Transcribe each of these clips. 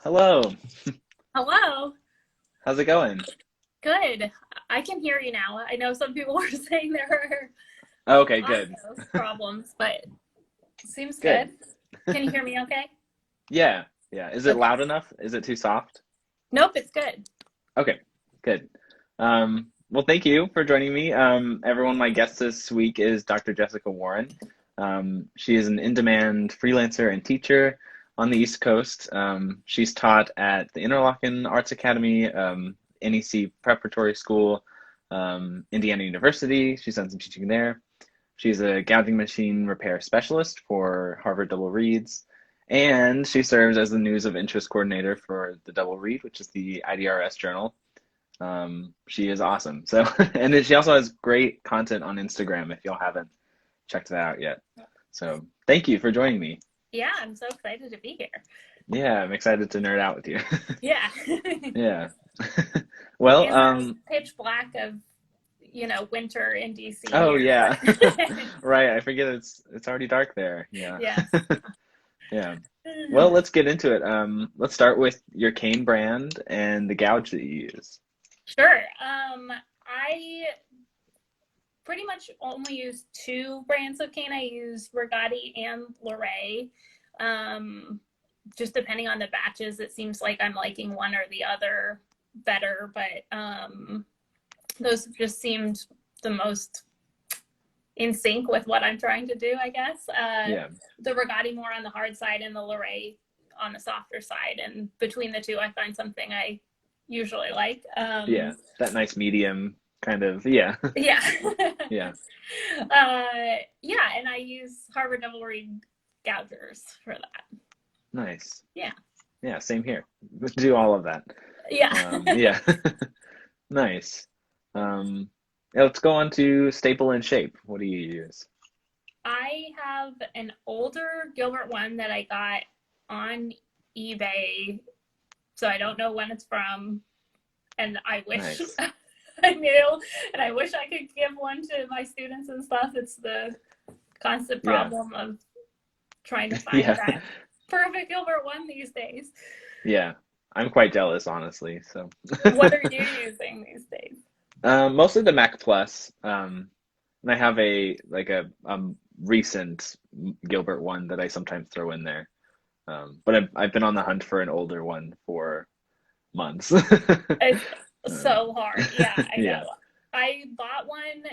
Hello. Hello. How's it going? Good. I can hear you now. I know some people were saying there were Okay, good. audio problems, but seems Good. good. Can you hear me okay? Yeah, yeah. Is it Okay. loud enough? Is it too soft? Nope, it's good. Okay, good. Well, thank you for joining me. Everyone, my guest this week is Dr. Jessica Warren. She is an in-demand freelancer and teacher on the East Coast. She's taught at the Interlochen Arts Academy, NEC Preparatory School, Indiana University. She's done some teaching there. She's a gouging machine repair specialist for Harvard Double Reads, and she serves as the News of Interest coordinator for the Double Read, which is the IDRS journal. She is awesome. So, and then she also has great content on Instagram if y'all haven't checked that out yet. So, thank you for joining me. Yeah, I'm so excited to be here. Yeah, I'm excited to nerd out with you. Yeah. Yeah. Well, In the pitch black of, winter in DC oh here, yeah. but Right, I forget it's already dark there. Yeah. yes. Yeah. Well, let's get into it. Let's start with your cane brand and the gouge that you use. Sure. I pretty much only use two brands of cane. I use Rigatti and Luray. Just depending on the batches, it seems like I'm liking one or the other better, but those just seemed the most in sync with what I'm trying to do, I guess. Yeah. The Rigatti more on the hard side and the Luray on the softer side. And between the two, I find something I usually like. Yeah. That nice medium kind of, yeah. Yeah. Yeah. Yeah, and I use Harvard Double Reed gougers for that. Nice. Yeah. Yeah, same here. Do all of that. Yeah. Yeah. Nice. Yeah, let's go on to staple and shape. What do you use? I have an older Gilbert one that I got on eBay, so I don't know when it's from, and I wish Nice. I knew, and I wish I could give one to my students and stuff. It's the constant Yeah. problem of trying to find Yeah. that perfect Gilbert one these days. Yeah. I'm quite jealous, honestly. So, What are you using these days? mostly the Mac Plus. And I have a recent Gilbert one that I sometimes throw in there. But I've been on the hunt for an older one for months. It's so hard. Yeah, I Yeah. know. I bought one.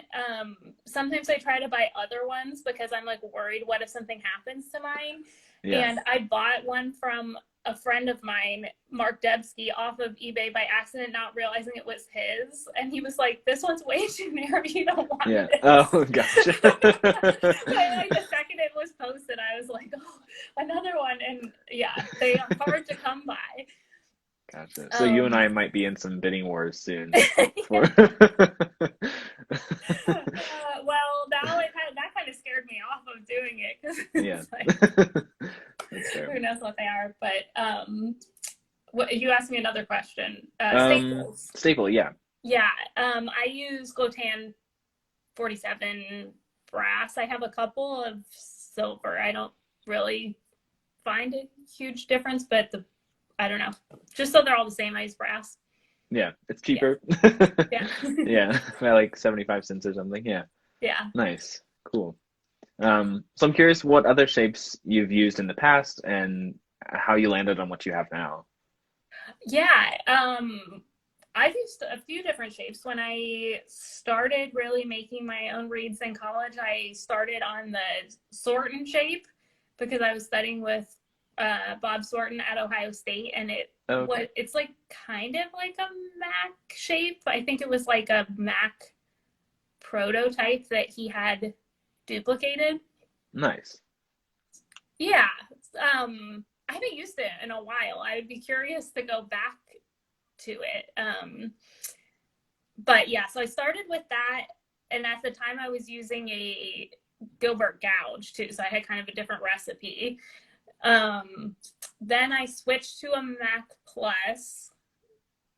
Sometimes I try to buy other ones because I'm like worried, what if something happens to mine? Yeah. And I bought one from a friend of mine, Mark Debsky, off of eBay by accident, not realizing it was his. And he was like, "This one's way too narrow. You don't want Yeah. this." Oh, gotcha. I like the second it was posted, I was like, "Oh, another one." And yeah, they are hard to come by. Gotcha. So you and Um, I might be in some bidding wars soon for yeah. Well, now that kind of scared me off of doing it because Yeah. it's like That's fair. who knows what they are. But you asked me another question. Staples. Staple, yeah. Yeah, I use Glotan 47 brass. I have a couple of silver. I don't really find a huge difference, but I don't know. Just so they're all the same, I use brass. Yeah, it's Yeah, cheaper. yeah, Yeah, by like 75 cents or something. Yeah. yeah. Nice. Cool. So I'm curious what other shapes you've used in the past and how you landed on what you have now. Yeah, I've used a few different shapes. When I started really making my own reeds in college, I started on the Sorton shape because I was studying with Bob Sorton at Ohio State, and Okay. it's like kind of like a Mac shape. I think it was like a Mac prototype that he had duplicated. Nice. Yeah, I haven't used it in a while. I would be curious to go back to it. But yeah, so I started with that, and at the time I was using a Gilbert gouge too, so I had kind of a different recipe. Then I switched to a Mac Plus,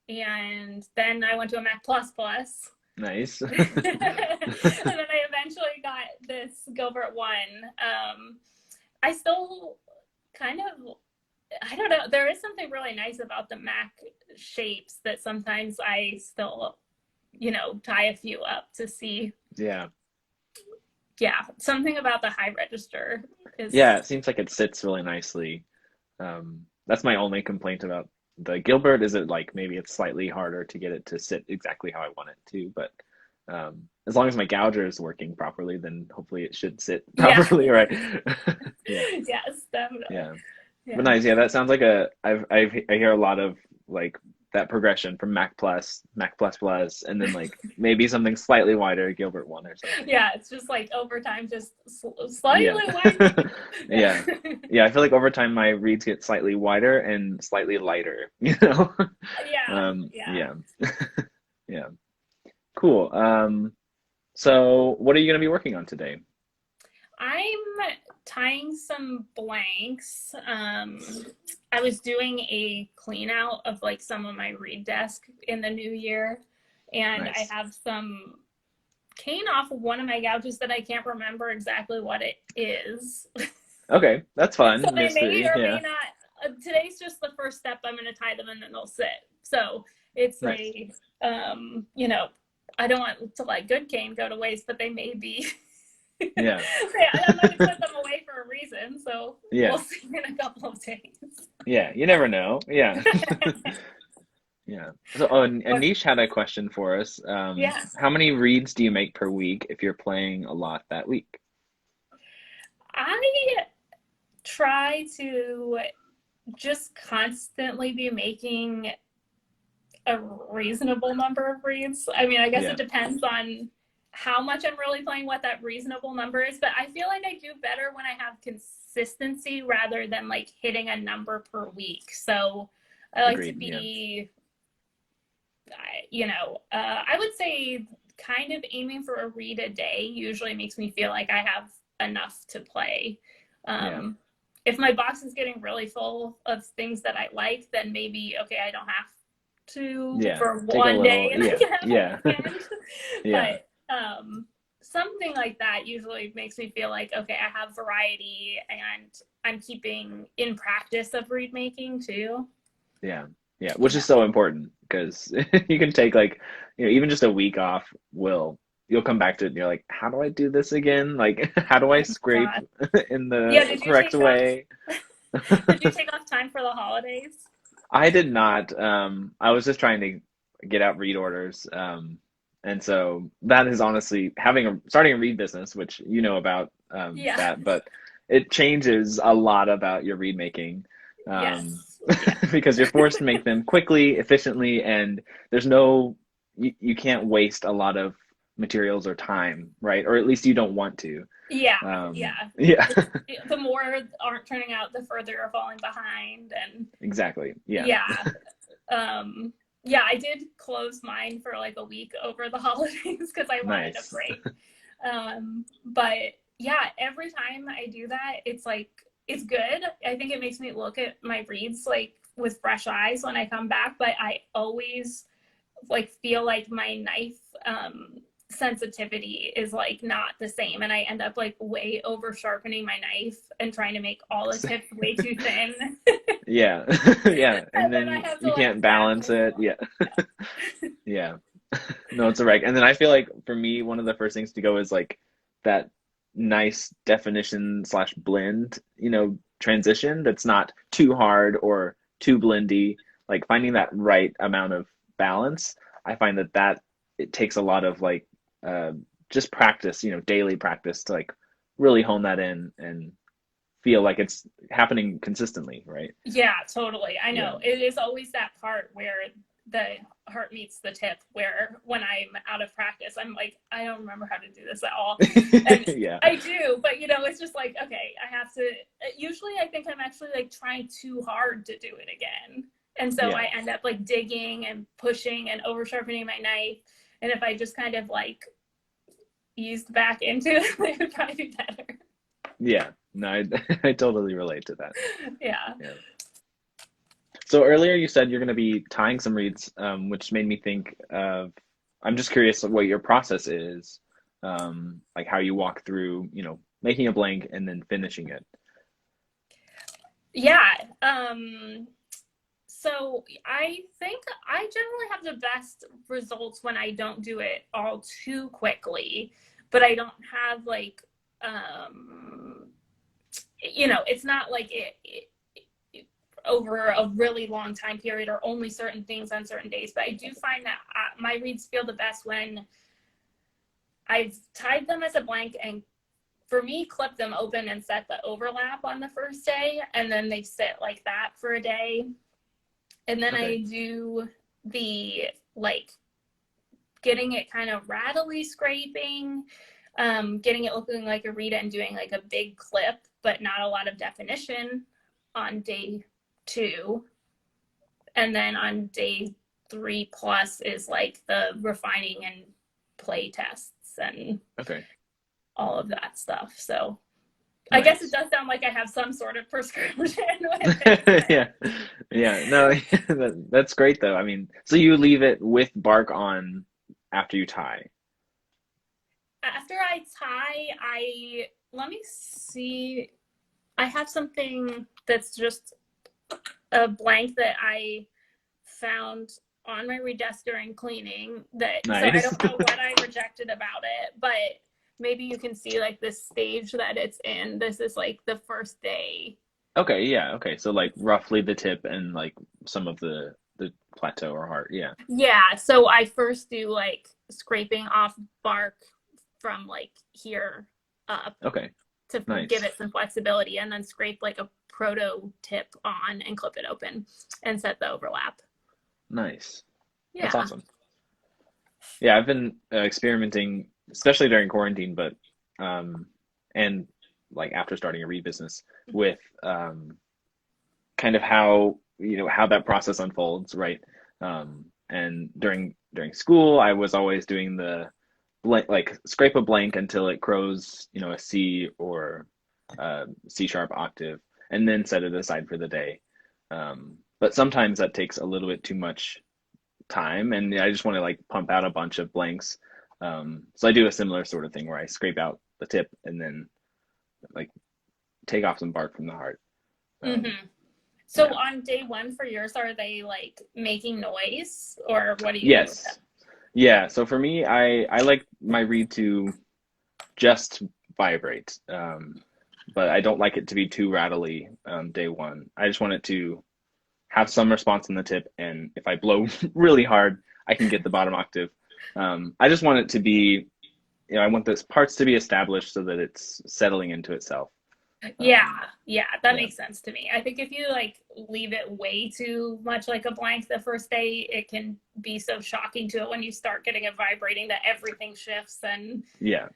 and then I went to a Mac Plus Plus. Nice. And then I eventually got this Gilbert one. I still kind of I don't know. There is something really nice about the Mac shapes that sometimes I still, tie a few up to see. Yeah. Yeah, something about the high register Yeah, is, it seems like it sits really nicely. That's my only complaint about the Gilbert is it like maybe it's slightly harder to get it to sit exactly how I want it to, but as long as my gouger is working properly, then hopefully it should sit yeah. properly, right? Yeah, Yes, definitely. yeah. But Yeah. nice, yeah, that sounds like I hear a lot of like that progression from Mac Plus, Mac Plus Plus, and then like maybe something slightly wider, Gilbert one or something. Yeah, it's just like over time, just Yeah. slightly wider. Yeah. Yeah. Yeah, I feel like over time my reads get slightly wider and slightly lighter, you know? Yeah. Yeah. Yeah. Yeah. Cool. So what are you going to be working on today? I'm tying some blanks. I was doing a clean out of like some of my read desk in the new year, and I Nice. have some cane off of one of my gouges that I can't remember exactly what it is. Okay, that's So fun. they may Mystery. or may Yeah. not. Today's just the first step. I'm going to tie them and then they'll sit. So it's Nice. a, I don't want to like good cane go to waste, but they may be. Yeah. Yeah, I might have put them away for a reason. So we'll Yeah. see in a couple of days. Yeah. You never know. Yeah. Yeah. So, oh, and What? Anish had a question for us. Yeah. How many reads do you make per week if you're playing a lot that week? I try to just constantly be making a reasonable number of reads. I mean, I guess it Yeah. depends on how much I'm really playing, what that reasonable number is, but I feel like I do better when I have consistency rather than like hitting a number per week. So I like to Agreed. Yeah. be, I would say kind of aiming for a read a day usually makes me feel like I have enough to play. Yeah. Um, if my box is getting really full of things that I like, then maybe, okay, I don't have to Yeah. for Take a one day little. and I Yeah. can have a Yeah. weekend. Yeah. But something like that usually makes me feel like, okay, I have variety and I'm keeping in practice of read making too. Yeah. Yeah. Which is Yeah. so important because you can take like, even just a week off you'll come back to it and you're like, how do I do this again? Like, how do I Oh my scrape God. in Yeah, the did you correct take off way? did you take off time for the holidays? I did not. I was just trying to get out read orders. And so that is honestly starting a read business, which you know about Yeah. that, but it changes a lot about your read making Yes. Yeah. because you're forced to make them quickly, efficiently, and there's you can't waste a lot of materials or time, right? Or at least you don't want to. Yeah. Yeah. Yeah, The more aren't turning out, the further you're falling behind. And exactly. Yeah, yeah. Yeah, I did close mine for like a week over the holidays because I wanted a nice. break. But yeah, every time I do that, it's like it's good. I think it makes me look at my reads like with fresh eyes when I come back, but I always like feel like my knife sensitivity is like not the same, and I end up like way over sharpening my knife and trying to make all the tips way too thin. Yeah. Yeah. And And then then I have to you like can't zap balance it. myself. Yeah. Yeah. Yeah. No, it's a wreck. And then I feel like for me, one of the first things to go is like that nice definition slash blend, transition that's not too hard or too blendy. Like finding that right amount of balance. I find that it takes a lot of like uh just practice, daily practice to like really hone that in and feel like it's happening consistently, right? Yeah, totally. I Yeah. know. It is always that part where the heart meets the tip, where when I'm out of practice, I'm like, I don't remember how to do this at all. And Yeah. I do, but it's just like, okay, I have to. Usually, I think I'm actually like trying too hard to do it again. And so Yeah. I end up like digging and pushing and over sharpening my knife. And if I just kind of like eased back into it, it would probably be better. Yeah. No, I, I totally relate to that. Yeah. Yeah. So earlier you said you're going to be tying some reeds, which made me think of, I'm just curious what your process is, like how you walk through, making a blank and then finishing it. Yeah. So I think I generally have the best results when I don't do it all too quickly, but I don't have like, um, it's not like over a really long time period or only certain things on certain days. But I do find that my reads feel the best when I've tied them as a blank and, for me, clip them open and set the overlap on the first day, and then they sit like that for a day. And then Okay. I do the like getting it kind of rattly scraping, getting it looking like a read and doing like a big clip, but not a lot of definition on day 2. And then on day 3 plus is like the refining and play tests and Okay. all of that stuff. So I guess it Nice. does sound like I have some sort of prescription with it. Yeah. Yeah. No, that's great though. I mean, so you leave it with bark on after you tie. After I tie, let me see. I have something that's just a blank that I found on my read desk during cleaning, so I Nice. don't know what I rejected about it, but maybe you can see like the stage that it's in. This is like the first day. Okay, yeah, okay. So like roughly the tip and like some of the plateau or heart. Yeah. Yeah, so I first do like scraping off bark from like here up Okay. to give Nice. it some flexibility, and then scrape like a proto tip on and clip it open and set the overlap. Nice. That's Yeah. awesome. Yeah, I've been experimenting, especially during quarantine, but um and like after starting a read business with kind of how how that process unfolds, right? And during school, I was always doing the blank, like scrape a blank until it crows, a C or C sharp octave, and then set it aside for the day. But sometimes that takes a little bit too much time, and I just want to like pump out a bunch of blanks. So I do a similar sort of thing where I scrape out the tip and then like take off some bark from the heart. Um, Mm-hmm. So yeah. on day 1 for yours, are they like making noise, or what do you do with Yes. Yeah. So for me, I like my reed to just vibrate, but I don't like it to be too rattly day one. I just want it to have some response in the tip, and if I blow really hard, I can get the bottom octave. I just want it to be, I want those parts to be established so that it's settling into itself. Yeah, Um, yeah, that yeah. makes sense to me. I think if you like leave it way too much like a blank the first day, it can be so shocking to it when you start getting it vibrating that everything shifts. And Yeah.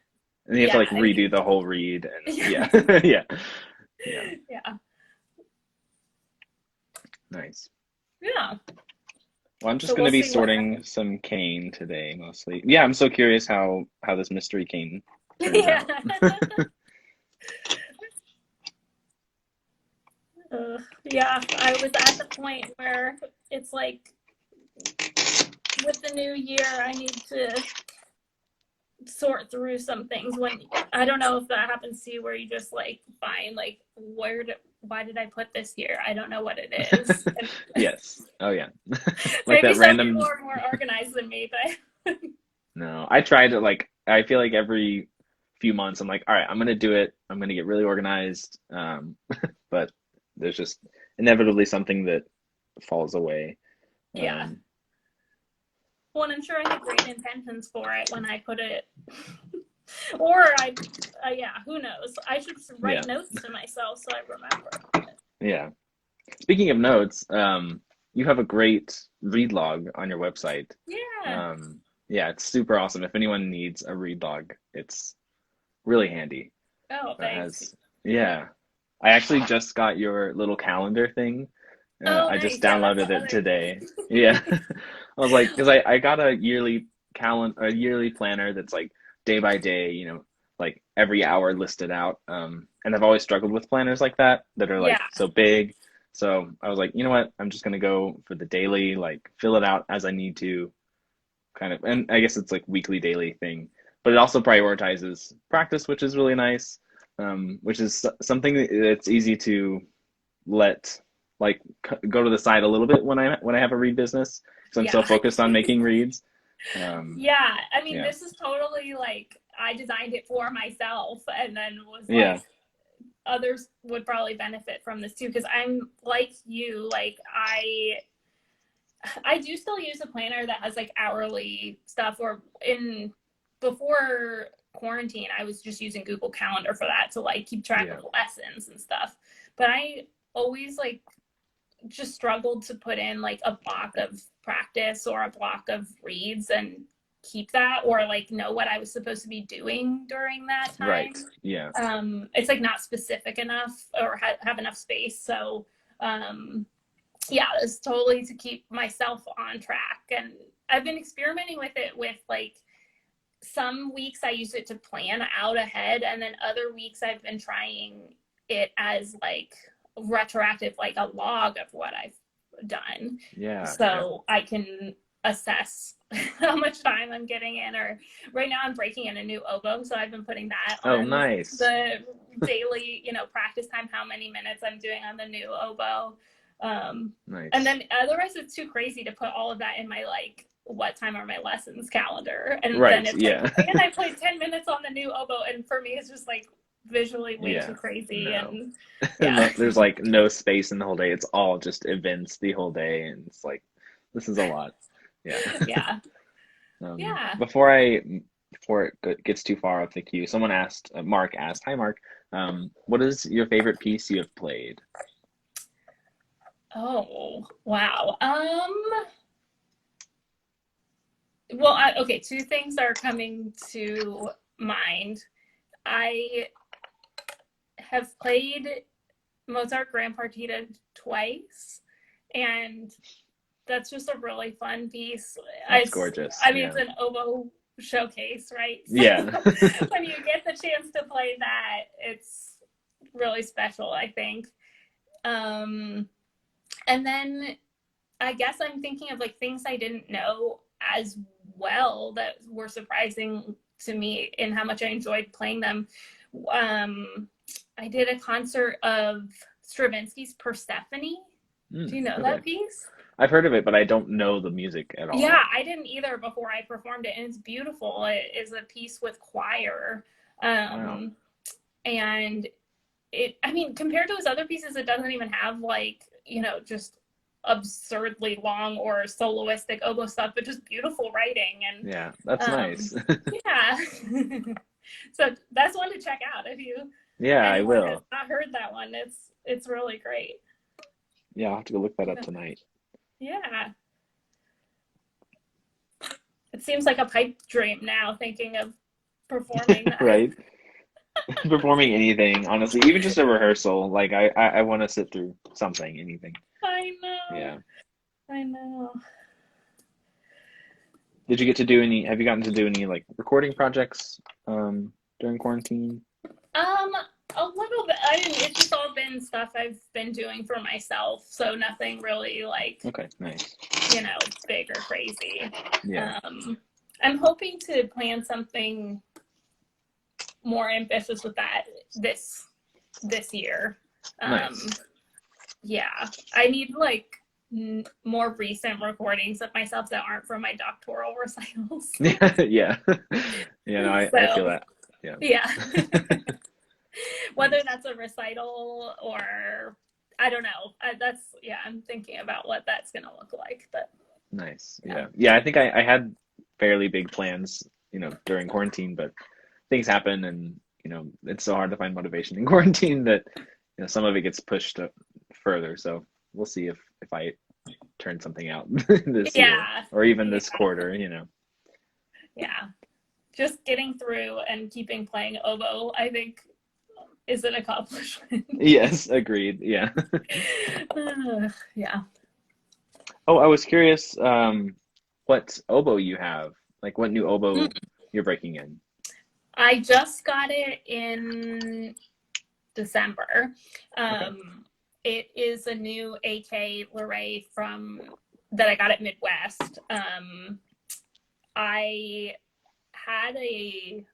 And you have to yeah, like redo the whole read, and yeah, yeah. Yeah. Yeah. yeah, Nice. yeah. Well, I'm just So going we'll to be see what sorting some cane today mostly. Yeah, I'm so curious how this mystery cane turns yeah. out. Yeah, I was at the point where it's like with the new year, I need to sort through some things. When I don't know if that happens to you, where you just like find like why did I put this here? I don't know what it is. And Yes. Oh yeah. Like maybe that some people random. are more organized than me, but No, I try to like. I feel like every few months I'm like, all right, I'm gonna do it. I'm gonna get really organized. But there's just inevitably something that falls away. yeah. Um, Well, and I'm sure I had great intentions for it when I put it, or yeah, who knows? I should write yeah. notes to myself so I remember. Yeah. Speaking of notes, you have a great read log on your website. Yeah. Um, yeah, it's super awesome. If anyone needs a read log, it's really handy. Oh, It thanks. has, yeah. I actually just got your little calendar thing. Oh, I nice. just Yeah, that's downloaded the it other today. thing. Yeah. I was like, because I got a yearly a yearly planner that's like day by day, like every hour listed out. And I've always struggled with planners like that are Yeah. like so big. So I was like, you know what? I'm just gonna go for the daily, like fill it out as I need to, kind of. And I guess it's like weekly, daily thing, but it also prioritizes practice, which is really nice. Which is something that's easy to let like go to the side a little bit when I have a reed business because I'm so Yeah. focused on making reeds. Um, Yeah. I mean, yeah, this is totally like I designed it for myself and then was yeah, like, others would probably benefit from this too because I'm like you, like I do still use a planner that has like hourly stuff, or in before quarantine I was just using Google Calendar for that to like keep track yeah, of lessons and stuff. But I always like just struggled to put in like a block of practice or a block of reads and keep that, or like know what I was supposed to be doing during that right, time. yeah, It's like not specific enough or have enough space. So um, yeah, it's totally to keep myself on track. And I've been experimenting with it with like some weeks I use it to plan out ahead, and then other weeks I've been trying it as like retroactive, like a log of what I've done. yeah, yeah. So I can assess how much time I'm getting in. Or right now I'm breaking in a new oboe, so I've been putting that Oh, on nice, the daily, practice time, how many minutes I'm doing on the new oboe. And nice. then otherwise it's too crazy to put all of that in my like what time are my lessons calendar. And then Right, it's like, yeah, and I played 10 minutes on the new oboe. And for me, it's just like visually way too yeah. crazy. No, And yeah, no, there's like no space in the whole day. It's all just events the whole day, and it's like this is a lot. Yeah. yeah, Um, yeah. before I before it gets too far off the queue, someone asked, Mark asked, "Hi, Mark. What is your favorite piece you have played?" Oh, wow. Well, okay, two things are coming to mind. I have played Mozart Grand Partita twice, and that's just a really fun piece. That's gorgeous. I mean, it's Yeah. an oboe showcase, right? Yeah. So when you get the chance to play that, it's really special, I think. Um, and then I guess I'm thinking of like things I didn't know as well that were surprising to me in how much I enjoyed playing them. Um, I did a concert of Stravinsky's Persephone. Do you know Okay. that piece? I've heard of it, but I don't know the music at Yeah, all. I didn't either before I performed it, and it's beautiful. It is a piece with choir. Wow. Um, and I mean, compared to his other pieces, it doesn't even have like, just absurdly long or soloistic oboe stuff, but just beautiful writing. And Yeah, that's nice. yeah. So that's one to check out if Yeah, I anyone has will. not heard that one. It's really great. Yeah, I'll have to go look that up tonight. Yeah. It seems like a pipe dream now thinking of performing that. Right? Performing anything, honestly, even just a rehearsal. Like I want to sit through something, anything. I know. Yeah. I know. Did you get to do any, have you gotten to do any like recording projects during quarantine? Um, a little bit. I mean, it's just all been stuff I've been doing for myself, so nothing really like, Okay, nice. big or crazy. Yeah, I'm hoping to plan something more ambitious with that this year. nice. Yeah, I need like more recent recordings of myself that aren't from my doctoral recitals. Yeah. Yeah, no, I feel So that. Yeah. yeah, whether Nice. that's a recital or I don't know. Yeah, I'm thinking about what that's gonna look like, but Nice. yeah, Yeah. Yeah, I think I had fairly big plans, during quarantine, but things happen and, it's so hard to find motivation in quarantine that, some of it gets pushed further. So we'll see if I turn something out this year yeah, or even yeah, this quarter, yeah. Just getting through and keeping playing oboe, I think, is an accomplishment. Yes, agreed. Yeah. Yeah. Oh, I was curious, what oboe you have, like what new oboe you're breaking in. I just got it in December. Okay. It is a new AK Luray from that I got at Midwest. I had a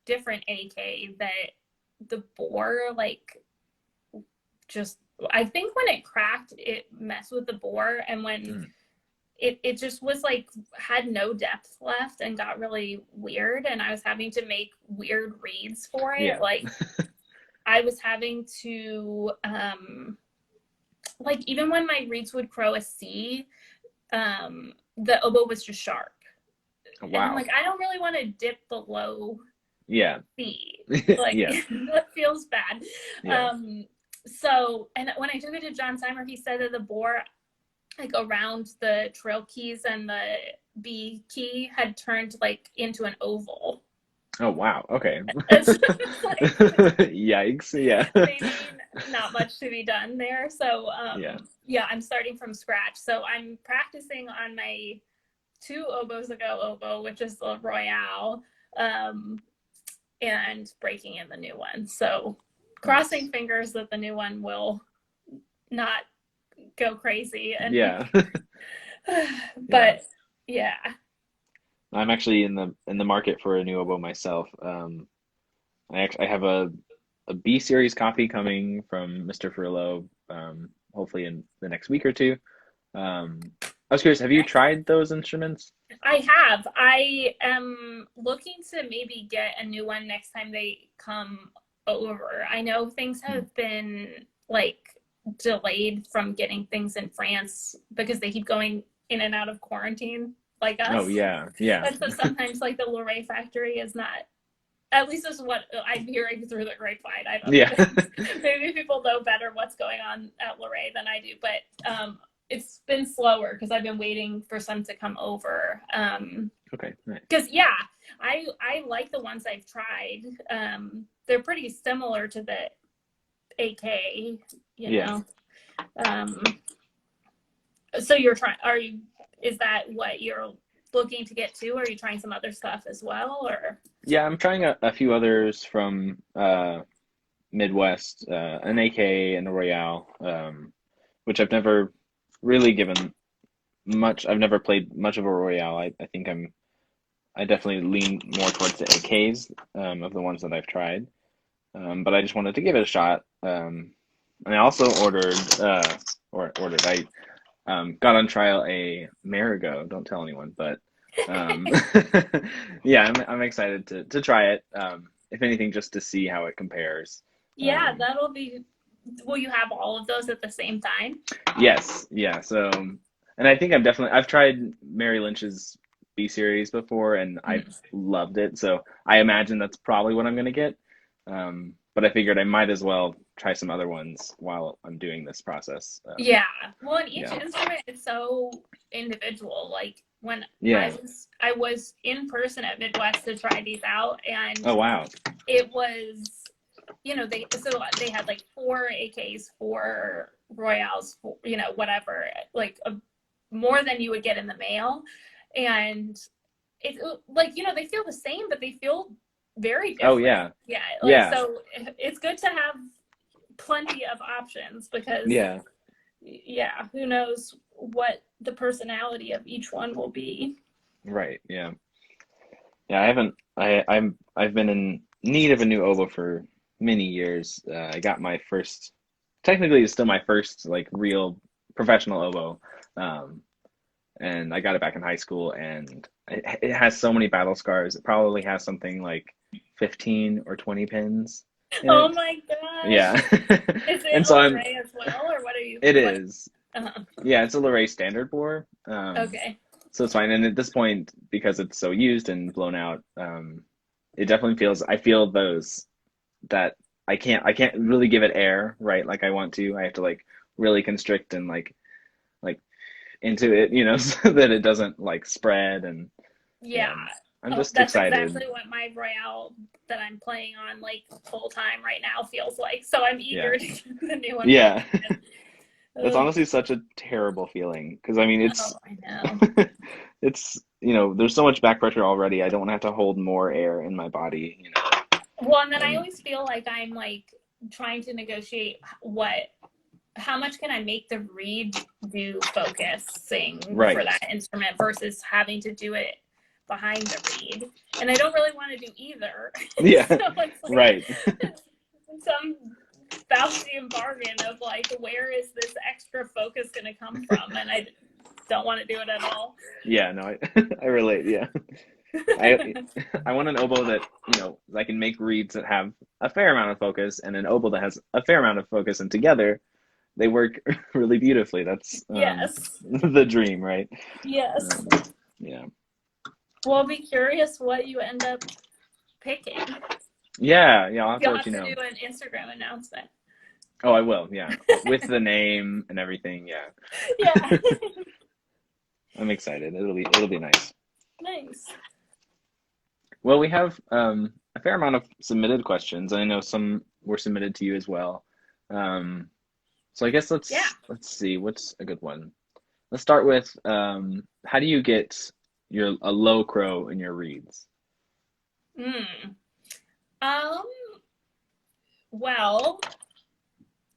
different AK that the bore like just I think when it cracked, it messed with the bore, and when it just was like had no depth left and got really weird, and I was having to make weird reeds for it. Yeah. Like I was having to like even when my reeds would crow a C, the oboe was just sharp. Wow. And I'm like, I don't really want to dip below Yeah. C. Like Yeah. that feels bad. Yeah. So, and when I took it to John Simer, he said that the bore like around the trill keys and the B key had turned like into an oval. Oh, wow. Okay. It's like, Yikes. Yeah. maybe not much to be done there. So Yeah. yeah, I'm starting from scratch. So I'm practicing on my 2 oboes ago oboe, which is the Royale, and breaking in the new one. So crossing fingers that the new one will not go crazy. And Yeah. but yeah. I'm actually in the market for a new oboe myself. I have a B series copy coming from Mr. Furlow, hopefully in the next week or two. I was curious, have you tried those instruments? I have. I am looking to maybe get a new one next time they come over. I know things have been like delayed from getting things in France because they keep going in and out of quarantine like us. Oh yeah, yeah, And so sometimes like the Lorraine factory is not, at least is what I'm hearing through the grapevine. I don't yeah. know. Maybe people know better what's going on at Lorraine than I do, but it's been slower because I've been waiting for some to come over. Okay, nice. Because yeah, I like the ones I've tried. They're pretty similar to the AK, you know. So you're trying? Is that what you're looking to get to? Or are you trying some other stuff as well? Or Yeah, I'm trying a few others from Midwest, an AK and a Royale, which I've never really given much. I've never played much of a Royale. I think I definitely lean more towards the AKs of the ones that I've tried. But I just wanted to give it a shot. And I also ordered. I got on trial a Marigo. Don't tell anyone, but yeah, I'm excited to try it. If anything, just to see how it compares. yeah, that'll be. Will you have all of those at the same time? Yes, yeah. So, and I think I've tried Mary Lynch's B series before, and I've loved it. So I imagine that's probably what I'm gonna get. But I figured I might as well try some other ones while I'm doing this process. Yeah. Well, and each instrument is so individual. Like when I was in person at Midwest to try these out, and oh wow, it was, you know, they had like 4 AKs, 4 Royales, you know, whatever, like more than you would get in the mail, and it like, you know, they feel the same, but they feel very different. Oh yeah, yeah. Like, yeah. So it's good to have plenty of options because who knows what the personality of each one will be. Right. Yeah. Yeah. I've been in need of a new oboe for many years. I got my first, technically it's still my first like real professional oboe. And I got it back in high school, and it has so many battle scars. It probably has something like 15 or 20 pins in Oh it. my gosh. Yeah. Is it And so Lorraine as well, or what are you? It is. Yeah, it's a Lorraine standard bore. Okay. So it's fine. And at this point, because it's so used and blown out, it definitely feels, I feel those that I can't really give it air, right? Like I want to. I have to like really constrict and like into it, you know, so that it doesn't like spread. And yeah, I'm just that's excited. exactly what my Royale that I'm playing on like full time right now feels like. So I'm eager to get the new one. Yeah. It's honestly such a terrible feeling because I mean it's I know. it's, you know, there's so much back pressure already. I don't want to have to hold more air in my body, you know. Well, and then I always feel like I'm like trying to negotiate how much can I make the reed do focusing for that instrument versus having to do it behind the reed. And I don't really want to do either. Yeah. So it's like, right. so I'm Faustian bargain of like, where is this extra focus going to come from? And I don't want to do it at all. Yeah, no, I relate. Yeah, I I want an oboe that I can make reeds that have a fair amount of focus, and an oboe that has a fair amount of focus, and together they work really beautifully. That's Yes. the dream, right? Yes. Um, yeah. Well, I'll be curious what you end up picking. Yeah, I'll have to You'll let have you to know. do an Instagram announcement. Oh, I will. Yeah, with the name and everything. Yeah, Yeah. I'm excited. It'll be nice. Nice. Well, we have a fair amount of submitted questions. I know some were submitted to you as well. Um, so I guess Yeah. let's see what's a good one. Let's start with how do you get a low crow in your reeds? Mm. Um, well,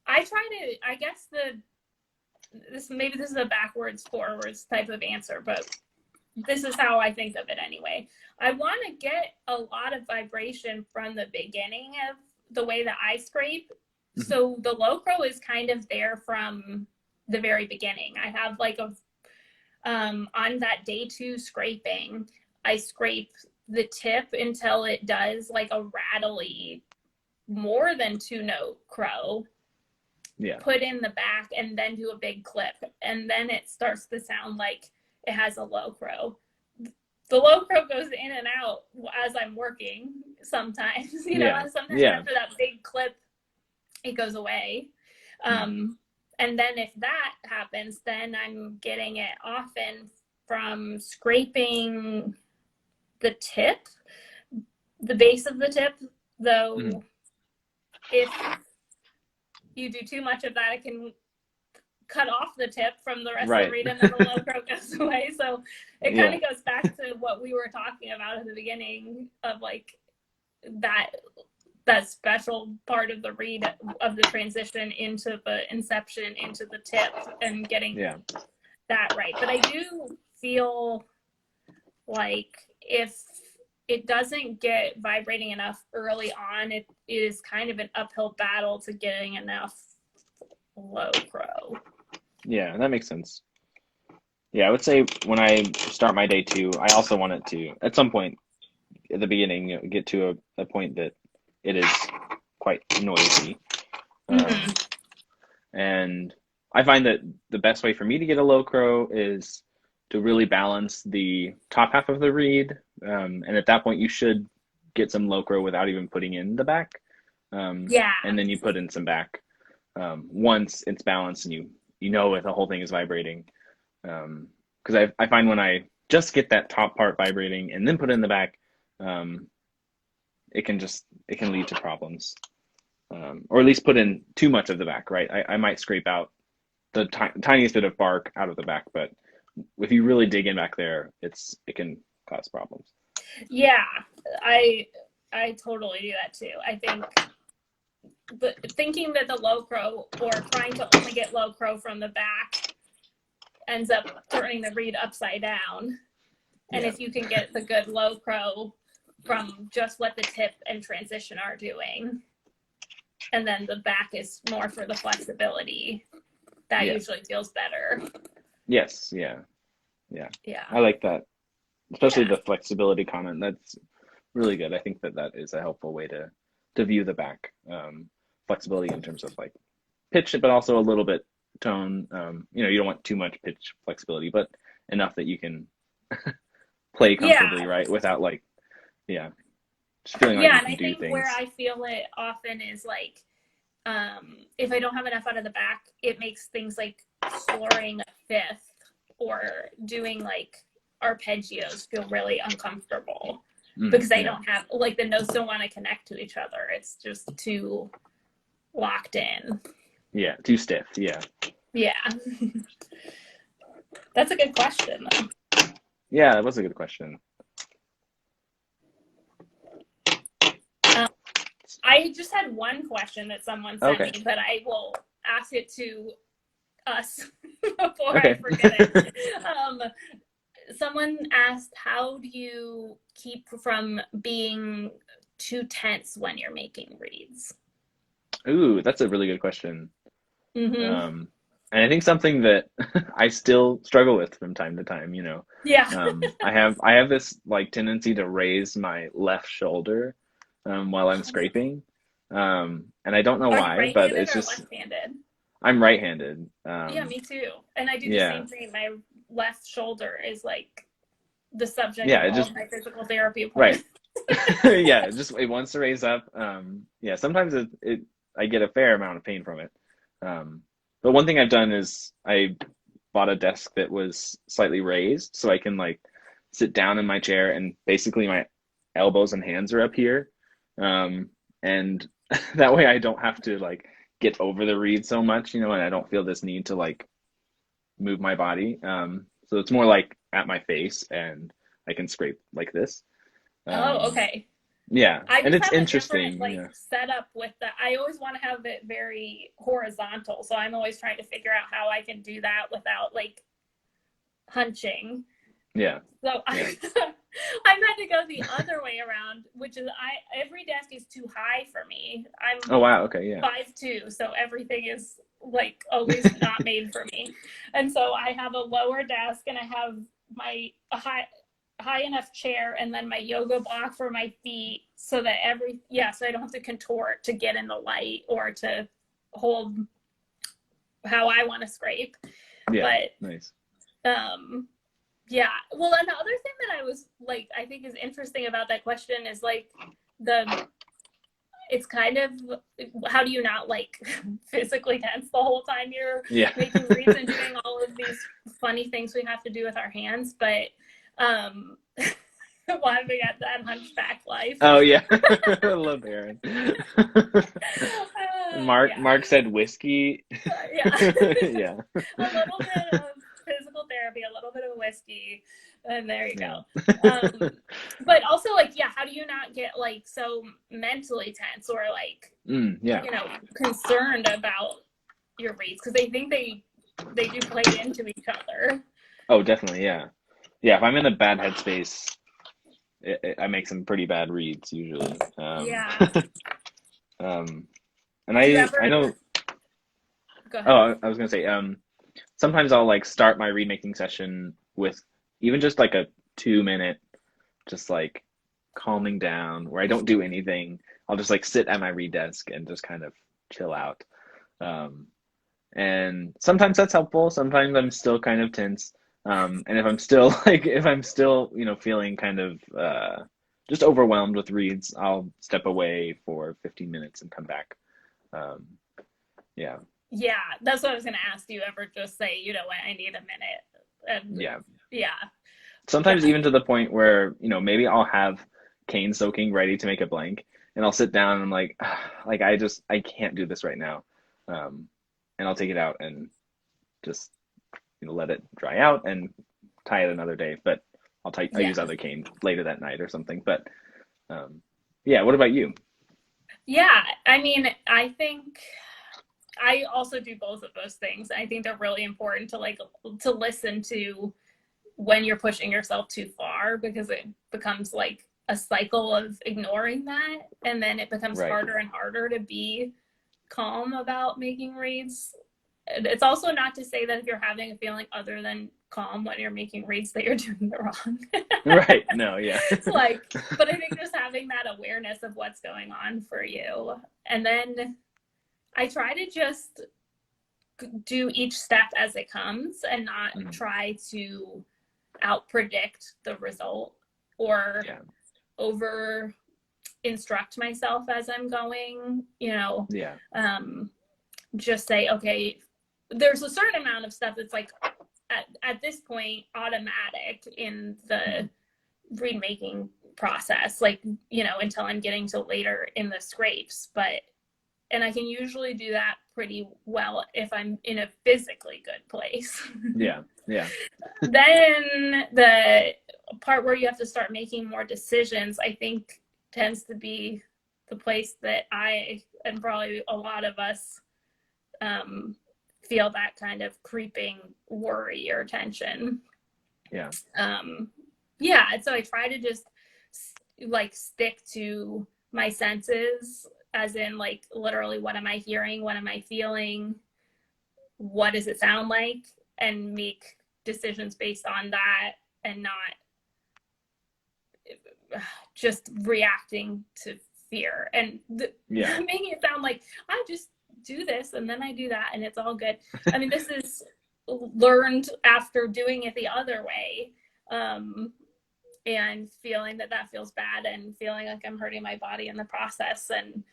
I guess this is a backwards, forwards type of answer, but this is how I think of it anyway. I want to get a lot of vibration from the beginning of the way that I scrape. So the low crow is kind of there from the very beginning. I have like on that day 2 scraping, I scrape the tip until it does like a rattly, more than 2-note crow. Yeah. Put in the back and then do a big clip, and then it starts to sound like it has a low crow. The low crow goes in and out as I'm working sometimes, Yeah. and sometimes Yeah. after that big clip, it goes away. And then if that happens, then I'm getting it often from scraping the tip, the base of the tip, though. If you do too much of that, it can cut off the tip from the rest of the Right. reed, and then the low crow goes away. So it kind Yeah. of goes back to what we were talking about at the beginning of like that special part of the reed, of the transition into the inception into the tip, and getting that right. But I do feel like if it doesn't get vibrating enough early on, it is kind of an uphill battle to getting enough low crow. Yeah, that makes sense. Yeah, I would say when I start my day 2, I also want it to, at some point at the beginning, get to a point that it is quite noisy. And I find that the best way for me to get a low crow is to really balance the top half of the reed. And at that point, you should get some low crow without even putting in the back. And then you put in some back once it's balanced and you know if the whole thing is vibrating. Because I find when I just get that top part vibrating and then put it in the back, it can lead to problems. Or at least put in too much of the back, right? I might scrape out the tiniest bit of bark out of the back, but if you really dig in back there, it can cause problems. Yeah, I totally do that too. I think thinking that the low crow, or trying to only get low crow from the back, ends up turning the reed upside down. And if you can get the good low crow from just what the tip and transition are doing, and then the back is more for the flexibility, that usually feels better. Yes, yeah. I like that, especially the flexibility comment. That's really good. I think that is a helpful way to view the back. Flexibility in terms of like pitch, but also a little bit tone. You don't want too much pitch flexibility, but enough that you can play comfortably, right? Without like, just feeling like you can do things. And I think where I feel it often is like, if I don't have enough out of the back, it makes things like slurring a fifth or doing like arpeggios feel really uncomfortable, because I don't have, like, the notes don't want to connect to each other. It's just too locked in. Yeah, too stiff. Yeah. That's a good question, though. Yeah, that was a good question. I just had one question that someone sent me, but I will ask it to us before I forget it. Someone asked, how do you keep from being too tense when you're making reeds? Ooh, that's a really good question. Mm-hmm. Um, and I think something that I still struggle with from time to time, Yeah. I have this like tendency to raise my left shoulder while I'm scraping. And I don't know Are you why, but right-handed it's or just left-handed? I'm right-handed. Yeah, me too. And I do the Yeah. same thing. My left shoulder is like the subject Yeah, of it all just of my physical therapy right. appointments. Yeah, it wants to raise up. Yeah, sometimes it I get a fair amount of pain from it. Um, but one thing I've done is I bought a desk that was slightly raised so I can like sit down in my chair and basically my elbows and hands are up here. And that way I don't have to like get over the reed so much, and I don't feel this need to like move my body. So it's more like at my face and I can scrape like this. Oh, Um, okay. yeah, I and just it's have a different interesting. like Yeah. setup with that. I always want to have it very horizontal, so I'm always trying to figure out how I can do that without like hunching. Yeah. So Yeah. I've had to go the other way around, which is I every desk is too high for me. I'm Oh wow. Okay. Yeah. 5'2", so everything is like always not made for me. And so I have a lower desk and I have my high enough chair and then my yoga block for my feet so that so I don't have to contort to get in the light or to hold how I want to scrape. Yeah. But Nice. um yeah. Well, and the other thing that I was like I think is interesting about that question is like the it's kind of how do you not like physically tense the whole time you're Yeah. making reads and doing all of these funny things we have to do with our hands, but um laughing at that hunchback life. Oh yeah. I love Aaron. Yeah, Mark said whiskey. yeah. Yeah. A little bit of physical therapy, a little bit of whiskey, and there you Yeah. go. But also, like, yeah, how do you not get like so mentally tense or like, Yeah. concerned about your reads because they think they do play into each other. Oh, definitely. Yeah. Yeah. If I'm in a bad headspace, I make some pretty bad reads usually. Yeah. Um, and Do you I ever know. go Oh, ahead? I was gonna say. Sometimes I'll like start my read making session with even just like a 2 minute, just like calming down where I don't do anything. I'll just like sit at my read desk and just kind of chill out. Um, and sometimes that's helpful. Sometimes I'm still kind of tense. And if I'm still if I'm still, feeling kind of just overwhelmed with reads, I'll step away for 15 minutes and come back. Um, yeah, Yeah, that's what I was gonna ask. Do you ever just say, what, I need a minute? And yeah. yeah, yeah, Sometimes even to the point where, maybe I'll have cane soaking ready to make a blank, and I'll sit down and I'm like, like I can't do this right now. And I'll take it out and just let it dry out and tie it another day. But I'll yeah, use other cane later that night or something. But um, yeah, what about you? yeah. I mean, I think I also do both of those things. I think they're really important to to listen to when you're pushing yourself too far because it becomes like a cycle of ignoring that, and then it becomes Right. harder and harder to be calm about making reads. It's also not to say that if you're having a feeling other than calm when you're making reads that you're doing it wrong. Right. No, yeah. Like, but I think just having that awareness of what's going on for you. And then I try to just do each step as it comes and not Mhm. try to out predict the result or Yeah. over instruct myself as I'm going, Yeah. um, just say, okay, there's a certain amount of stuff that's like at this point automatic in the Mhm. read making process, like, until I'm getting to later in the scrapes. And I can usually do that pretty well if I'm in a physically good place. Yeah. Yeah. Then the part where you have to start making more decisions, I think, tends to be the place that I and probably a lot of us um, feel that kind of creeping worry or tension. Yeah. Um, yeah, and so I try to just like stick to my senses as in like literally what am I hearing, what am I feeling, what does it sound like, and make decisions based on that, and not just reacting to fear and making it sound like I just do this and then I do that and it's all good. I mean, this is learned after doing it the other way, and feeling that feels bad and feeling like I'm hurting my body in the process, and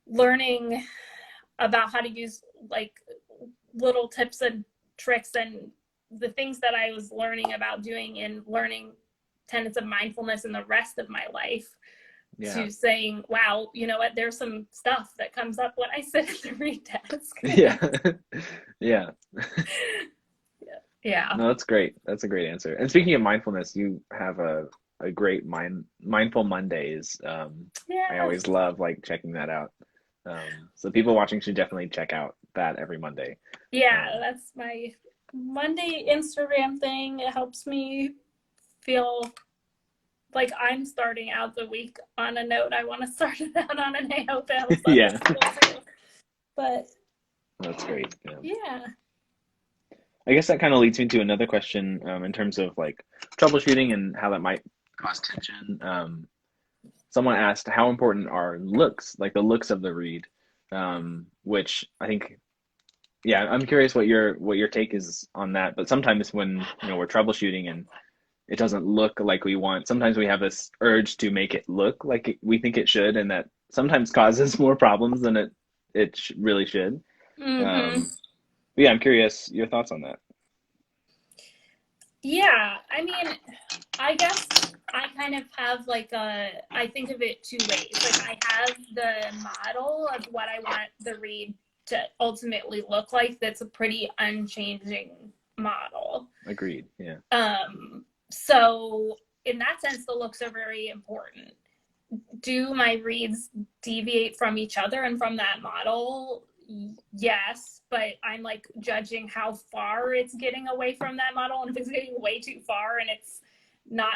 learning about how to use like little tips and tricks and the things that I was learning about doing and learning tenets of mindfulness in the rest of my life, to saying, wow, you know what, there's some stuff that comes up when I sit at the read desk. Yeah. No, that's great. That's a great answer. And speaking of mindfulness, you have a great mindful Mondays. I always love like checking that out. So people watching should definitely check out that every Monday. That's my Monday Instagram thing. It helps me feel like I'm starting out the week on a note I want to start it out on, and I hope it helps others too. But that's great. Yeah. I guess that kind of leads me to another question, in terms of like troubleshooting and how that might cause tension. Someone asked, how important are looks, like the looks of the read, which I think, I'm curious what your take is on that. But sometimes when we're troubleshooting and it doesn't look like we want, sometimes we have this urge to make it look like we think it should, and that sometimes causes more problems than it really should. I'm curious your thoughts on that. Yeah, I mean, I guess I kind of have like I think of it two ways. Like I have the model of what I want the read to ultimately look like. That's a pretty unchanging model. Agreed. Yeah. So in that sense, the looks are very important. Do my reads deviate from each other and from that model? Yes, but I'm like judging how far it's getting away from that model, and if it's getting way too far and it's not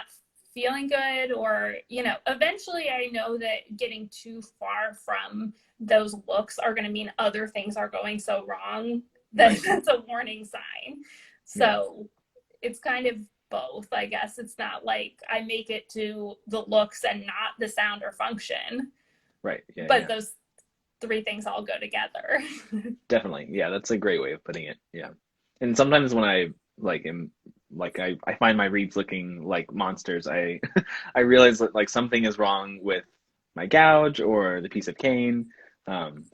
feeling good, or eventually I know that getting too far from those looks are going to mean other things are going so wrong that that's a warning sign. So it's kind of both, I guess. It's not like I make it to the looks and not the sound or function. Right. But those three things all go together. Definitely. Yeah, that's a great way of putting it. Yeah. And sometimes when I I find my reads looking like monsters, I I realize that like something is wrong with my gouge or the piece of cane.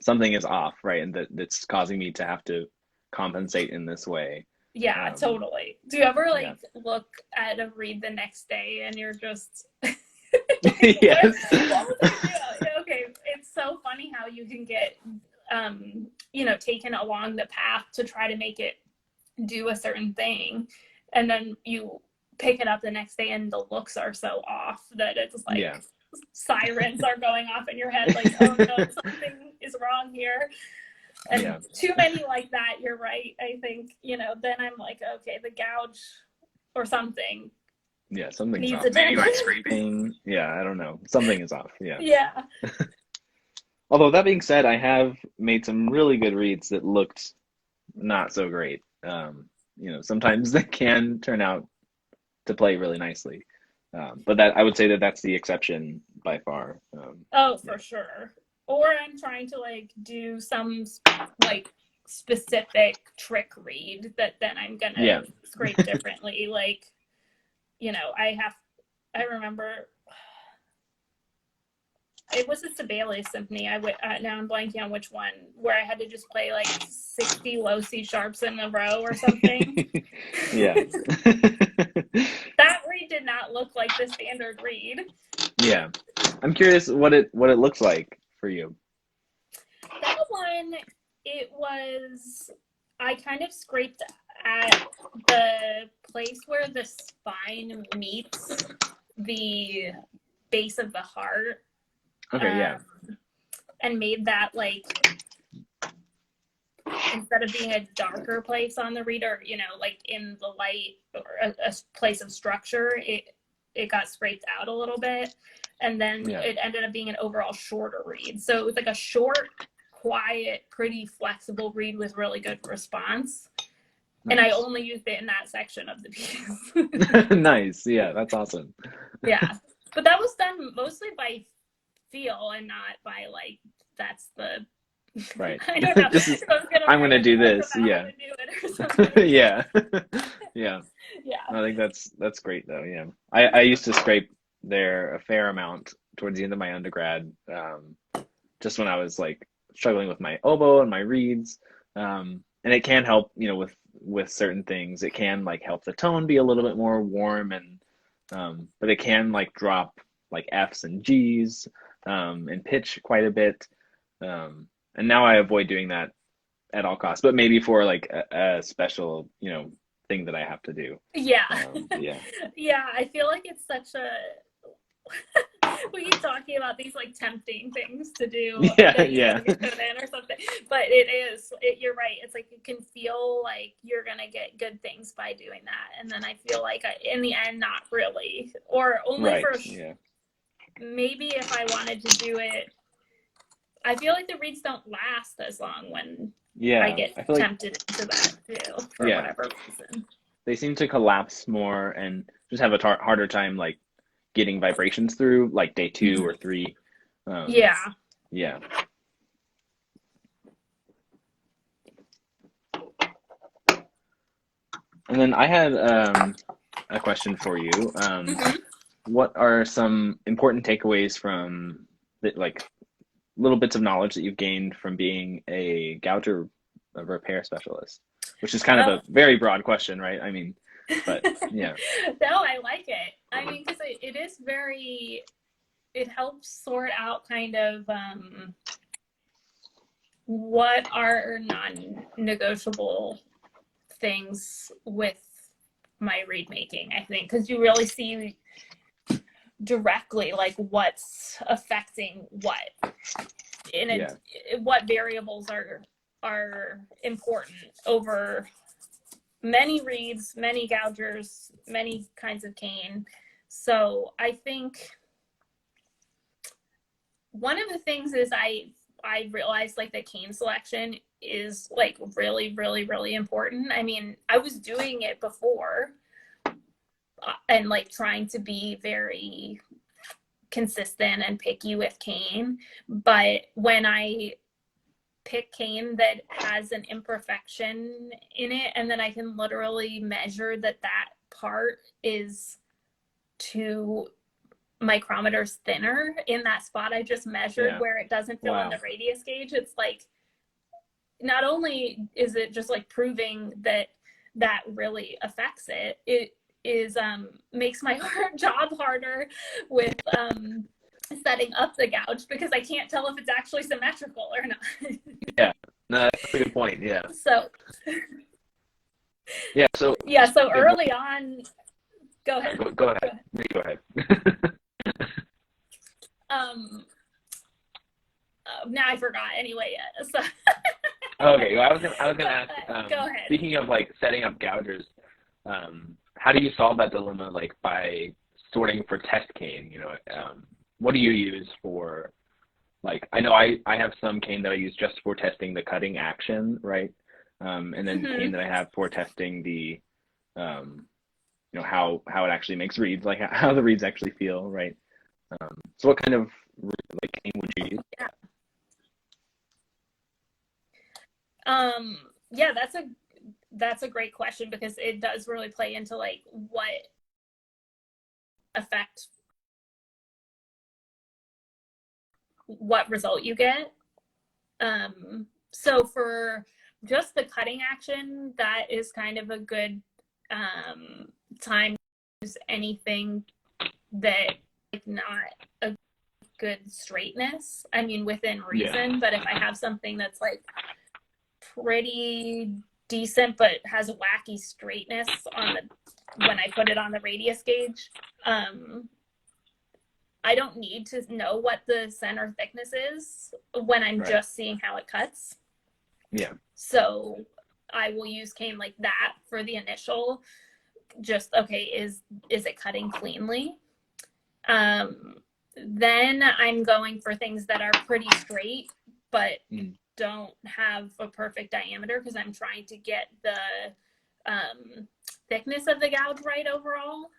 Something is off, right? And that's causing me to have to compensate in this way. Yeah, totally. Do you ever look at a read the next day and you're just yes. What was I doing? Okay, it's so funny how you can get taken along the path to try to make it do a certain thing, and then you pick it up the next day and the looks are so off that it's like sirens are going off in your head, like, oh no, something is wrong here. And too many like that, you're right. I think, then I'm like, okay, the gouge or something. Yeah, something's off. Maybe like scraping. Yeah, I don't know. Something is off. Yeah. Yeah. Although that being said, I have made some really good reads that looked not so great. Sometimes they can turn out to play really nicely. But that I would say that's the exception by far. For sure. Or I'm trying to like do some like specific trick read that then I'm gonna scrape differently. Like, I remember it was a Sibelius symphony. Now I'm blanking on which one, where I had to just play like 60 low C sharps in a row or something. Yeah. That read did not look like the standard read. Yeah. I'm curious what it looks like for you. That one, I kind of scraped at the place where the spine meets the base of the heart. Okay, and made that like, instead of being a darker place on the reader, like in the light or a place of structure, it got scraped out a little bit. and then Yeah. it ended up being an overall shorter read. So it was like a short, quiet, pretty flexible read with really good response. And I Nice. only used it in that section of the piece. Nice. Yeah, that's awesome. Yeah. But that was done mostly by feel and not by like, that's the, Right. I don't know. This is, If I was going to I'm write gonna a do book this. about how Yeah. to do it or something. Yeah. Yeah. Yeah. I think that's great though. Yeah. I used to scrape there a fair amount towards the end of my undergrad, just when I was like struggling with my oboe and my reeds. And it can help, with certain things. It can like help the tone be a little bit more warm and but it can like drop like F's and G's and pitch quite a bit. And now I avoid doing that at all costs, but maybe for like a special, thing that I have to do. Yeah. Yeah. Yeah. I feel like it's such a, we keep talking about these like tempting things to do Yeah, that you yeah. put in or something, but you're right. It's like you can feel like you're gonna get good things by doing that, and then I feel like in the end, not really, or only Right. for Yeah. maybe if I wanted to do it. I feel like the reads don't last as long when I Yeah. get I feel like, tempted into that too, for yeah, whatever reason. they seem to collapse more and just have a harder time like getting vibrations through like day 2 or 3. Yeah. Yeah. And then I had a question for you. Mhm. What are some important takeaways from like little bits of knowledge that you've gained from being a gouger a repair specialist? Which is kind of Oh. a very broad question, right? I mean, but yeah, No, I like it. I mean, because it is very, it helps sort out kind of what are non-negotiable things with my reed making, I think, because you really see directly like what's affecting what yeah, what variables are important over many reeds, many gougers, many kinds of cane. So I think one of the things is I realized like that cane selection is like really, really, really important. I mean, I was doing it before and like trying to be very consistent and picky with cane, but when I pick cane that has an imperfection in it, and then I can literally measure that part is 2 micrometers thinner in that spot I just measured yeah. where it doesn't fill in the Wow. radius gauge. It's like, not only is it just like proving that really affects it, it is makes my job harder with setting up the gouge because I can't tell if it's actually symmetrical or not. Yeah. No, that's a good point. Yeah. So Yeah. So yeah, so speaking of, early on, go ahead. go ahead. Go ahead. Go ahead. Um, now I forgot. Anyway, so Okay. Well, I was gonna ask. go ahead. Speaking of like setting up gougers, how do you solve that dilemma? Like by sorting for test cane. What do you use for? Like I know I have some cane that I use just for testing the cutting action, right? And then cane that I have for testing the, how it actually makes reeds, like how the reeds actually feel, right? So what kind of like cane would you use? Yeah. Yeah, that's a great question because it does really play into like what affect what result you get. So for just the cutting action, that is kind of a good time to use anything that like not a good straightness. I mean, within reason, but if I have something that's like pretty decent but has a wacky straightness on the when I put it on the radius gauge, I don't need to know what the center thickness is when I'm just seeing how it cuts. Yeah. So I will use cane like that for the initial, just okay, is it cutting cleanly? Then I'm going for things that are pretty straight, but don't have a perfect diameter because I'm trying to get the thickness of the gouge right overall.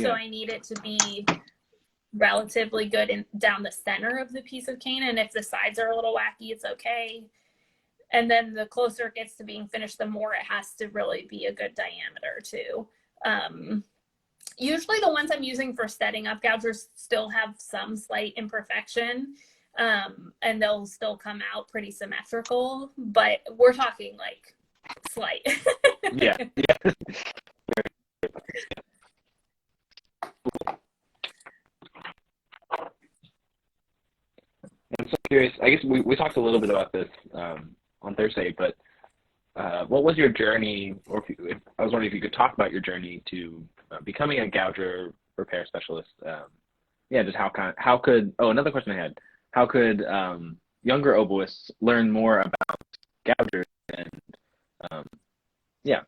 So I need it to be relatively good down the center of the piece of cane. And if the sides are a little wacky, it's okay. And then the closer it gets to being finished, the more it has to really be a good diameter too. Usually the ones I'm using for setting up gougers still have some slight imperfection, and they'll still come out pretty symmetrical, but we're talking like slight. Yeah. I'm so curious. I guess we talked a little bit about this on Thursday, but what was your journey, or I was wondering if you could talk about your journey to becoming a gouger repair specialist. Just how could another question I had, how could younger oboists learn more about gougers and um, yeah.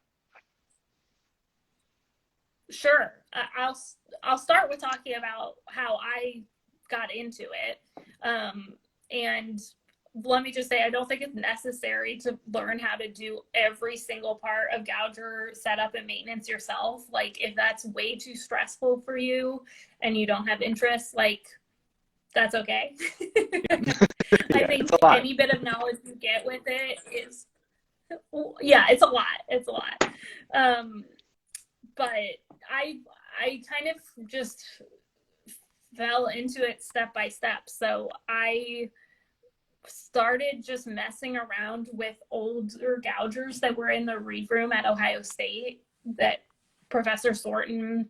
Sure. I'll start with talking about how I got into it. And let me just say, I don't think it's necessary to learn how to do every single part of gouger setup and maintenance yourself. Like, if that's way too stressful for you and you don't have interest, like, that's okay. I think any bit of knowledge you get with it is, it's a lot. It's a lot. But I kind of just fell into it step by step. So I started just messing around with older gougers that were in the read room at Ohio State that Professor Sorton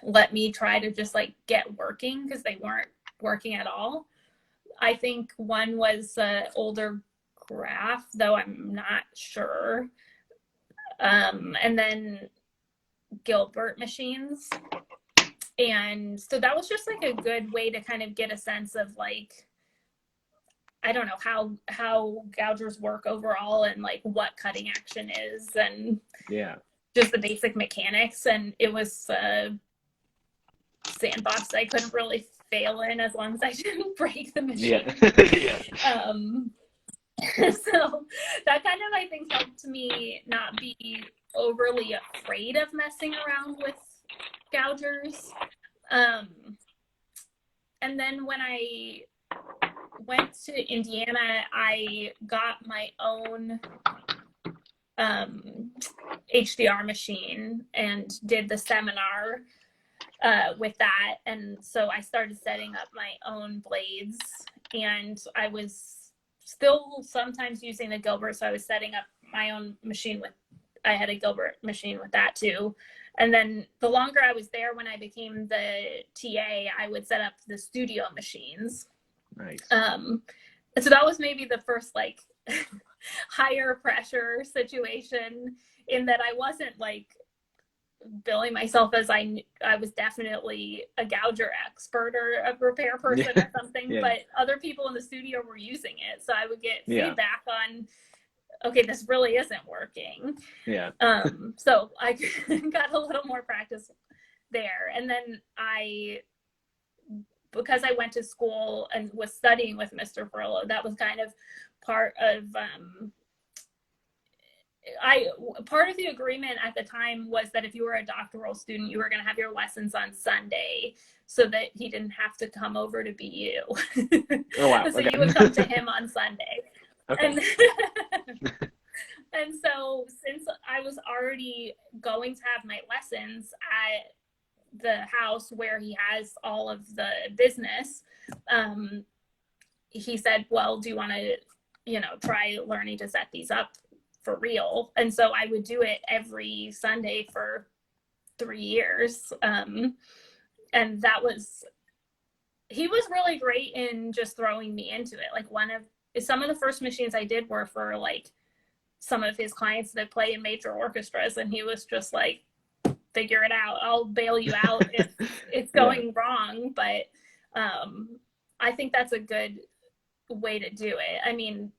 let me try to just like get working because they weren't working at all. I think one was older Graph, though I'm not sure. And then Gilbert machines. And so that was just like a good way to kind of get a sense of like, I don't know how gougers work overall and like what cutting action is and just the basic mechanics. And it was a sandbox I couldn't really fail in as long as I didn't break the machine. So that kind of, I think, helped me not be overly afraid of messing around with gougers. And then when I went to Indiana, I got my own HDR machine and did the seminar with that. And so I started setting up my own blades, and I was still sometimes using the Gilbert. So I was setting up my own machine I had a Gilbert machine with that too. And then the longer I was there, when I became the TA, I would set up the studio machines. Nice. So that was maybe the first like higher pressure situation, in that I wasn't like billing myself as I was definitely a gouger expert or a repair person or something, but other people in the studio were using it. So I would get feedback on, okay, this really isn't working. So I got a little more practice there. And then because I went to school and was studying with Mr. Furlow, that was kind of part of part of the agreement at the time was that if you were a doctoral student, you were going to have your lessons on Sunday so that he didn't have to come over to be you. Oh, wow. So you would come to him on Sunday. Okay. And so since I was already going to have my lessons at the house where he has all of the business, he said, well, do you want to, try learning to set these up for real? And so I would do it every Sunday for 3 years. And he was really great in just throwing me into it. Like some of the first machines I did were for like some of his clients that play in major orchestras. And he was just like, figure it out. I'll bail you out if it's going wrong. But I think that's a good way to do it. I mean,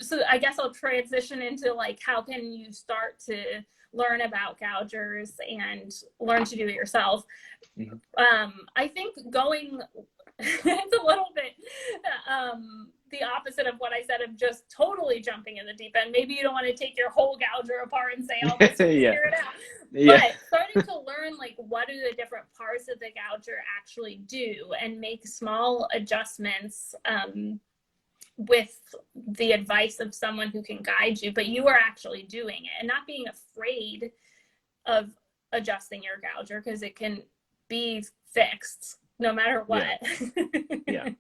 so I guess I'll transition into like, how can you start to learn about gougers and learn to do it yourself? I think it's a little bit the opposite of what I said of just totally jumping in the deep end. Maybe you don't want to take your whole gouger apart and say, oh, let's Yeah. figure it out. Yeah. But starting to learn like what do the different parts of the gouger actually do and make small adjustments with the advice of someone who can guide you, but you are actually doing it and not being afraid of adjusting your gouger because it can be fixed no matter what. Yeah.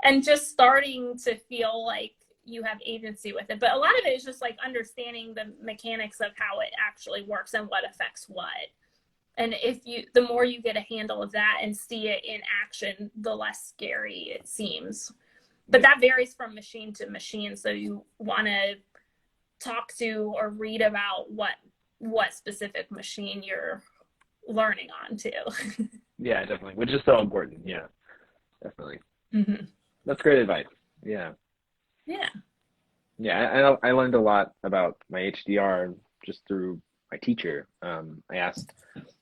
And just starting to feel like you have agency with it. But a lot of it is just like understanding the mechanics of how it actually works and what affects what. And the more you get a handle of that and see it in action, the less scary it seems. But that varies from machine to machine. So you want to talk to or read about what specific machine you're learning on too. Yeah, definitely. Which is so important. Yeah, definitely. Mm-hmm. That's great advice. Yeah. Yeah. Yeah, I learned a lot about my HDR just through my teacher. I asked